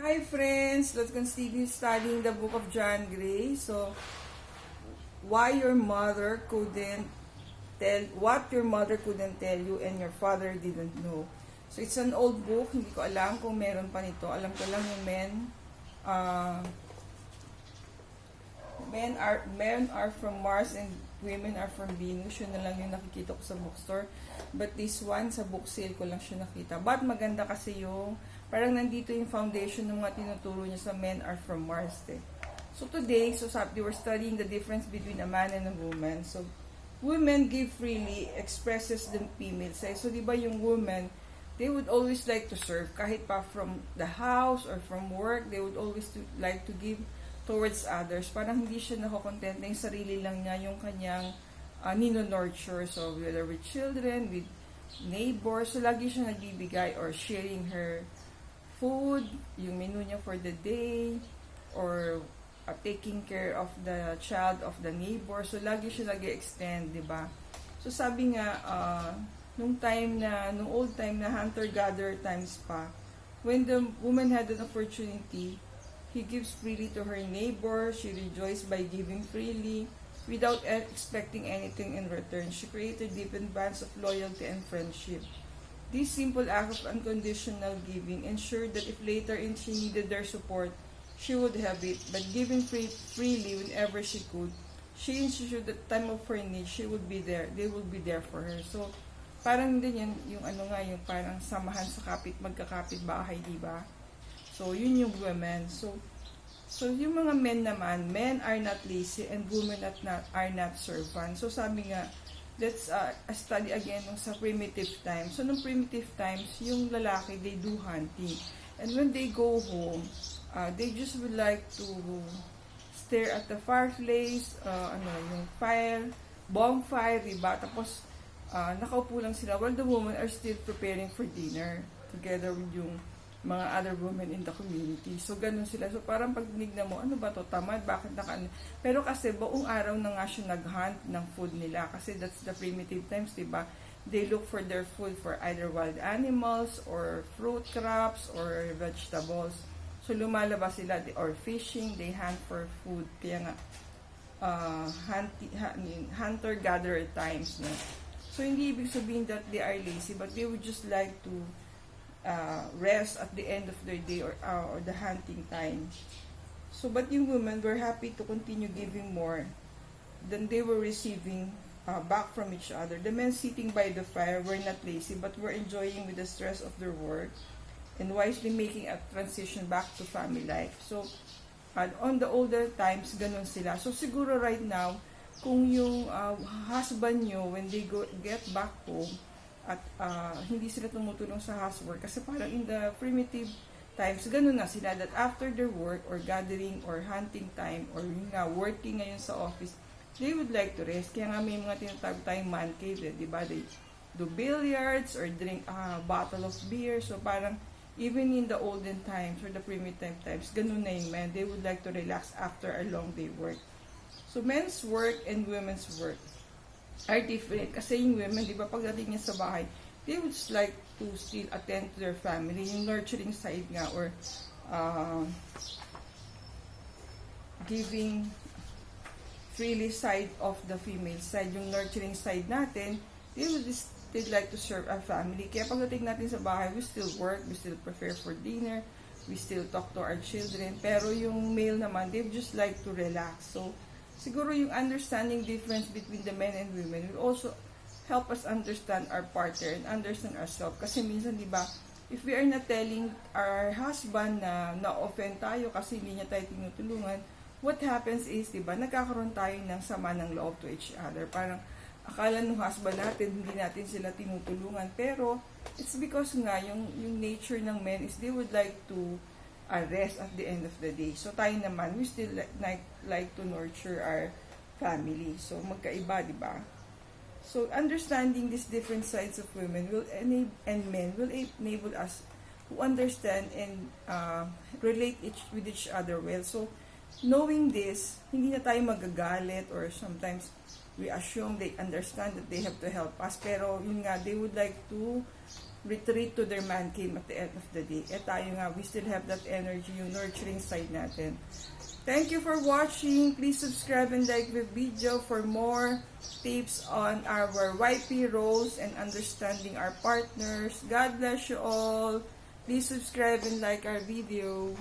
Hi friends, let's continue studying the book of John Gray. So, why your mother couldn't what your mother couldn't tell you and your father didn't know. So, it's an old book, hindi ko alam kung meron pa nito. Alam ko lang yung uh, men are from Mars and women are from Venus. Yun na lang yung nakikita ko sa bookstore. But this one, sa book sale ko lang siya nakita. But maganda kasi yung, parang nandito yung foundation ng mga tinuturo niya sa men are from Mars. So today, sabi, we're studying the difference between a man and a woman. So, women give freely, expresses the female side. So, di ba yung woman, they would always like to serve. Kahit pa from the house or from work, they would always like to give towards others. Parang hindi siya nakokontent na yung sarili lang niya, yung kanyang nino-nurture. So, whether with children, with neighbors, so lagi siya nagbibigay or sharing her food, yung menu niya for the day, or taking care of the child of the neighbor. So, lagi siya nag-extend, di ba? So, sabi nga, nung old time na hunter-gatherer times pa, when the woman had an opportunity, he gives freely to her neighbor. She rejoiced by giving freely without expecting anything in return. She created deepened bonds of loyalty and friendship. This simple act of unconditional giving ensured that if later in she needed their support, she would have it. But giving freely whenever she could, she ensured that time of her need, she would be there. They would be there for her. So, parang din yan, yung yung parang samahan sa magkakapit bahay, di ba? So, yun yung women. So yung mga men naman, men are not lazy and women are not servants. So, sabi nga, let's study again sa primitive times. So, nung primitive times, yung lalaki, they do hunting. And when they go home, they just would like to stare at the fireplace, yung bonfire, diba? Tapos, nakaupo lang sila while the women are still preparing for dinner together with yung mga other women in the community. So, ganun sila. So, parang pag tinignan mo, ano ba to, tamad? Bakit Pero kasi, buong araw na nga siya nag-hunt ng food nila. Kasi that's the primitive times, diba? They look for their food for either wild animals, or fruit crops, or vegetables. So, lumalabas sila, or fishing, they hunt for food. Kaya nga, hunter-gatherer times. No? So, hindi ibig sabihin that they are lazy, but they would just like to rest at the end of their day or the hunting time. So, but yung women were happy to continue giving more than they were receiving back from each other. The men sitting by the fire were not lazy, but were enjoying with the stress of their work and wisely making a transition back to family life. So, on the older times, ganun sila. So, siguro right now, kung yung husband nyo, when they get back home, at hindi sila tumutulong sa housework kasi parang in the primitive times, ganun na sila that after their work or gathering or hunting time or yung working ngayon sa office, they would like to rest. Kaya nga may mga tinatawag tayong man cave, di ba? They do billiards or drink a bottle of beer. So parang even in the olden times or the primitive times, ganun na yung men. They would like to relax after a long day work. So men's work and women's work are different. Kasi yung women, di ba, pagdating niya sa bahay, they would just like to still attend to their family. Yung nurturing side nga, or giving freely side of the female side. Yung nurturing side natin, they'd like to serve our family. Kaya pagdating natin sa bahay, we still work, we still prepare for dinner, we still talk to our children. Pero yung male naman, they just like to relax. So, siguro yung understanding difference between the men and women will also help us understand our partner and understand ourselves. Kasi minsan, di ba, if we are not telling our husband na na-offend tayo kasi hindi niya tayo tinutulungan, what happens is, di ba, nagkakaroon tayo ng sama ng loob to each other. Parang akala ng husband natin, hindi natin sila tinutulungan. Pero, it's because nga, yung nature ng men is they would like to rest at the end of the day. So, tayo naman, we still like to nurture our family. So, magkaiba, di ba? So, understanding these different sides of women and men will enable us to understand and relate with each other well. So, knowing this, hindi na tayo magagalit or sometimes we assume they understand that they have to help us. Pero, yun nga, they would like to retreat to their man cave at the end of the day. Eh tayo nga, we still have that energy, yung nurturing side natin. Thank you for watching. Please subscribe and like the video for more tips on our YP roles and understanding our partners. God bless you all. Please subscribe and like our video.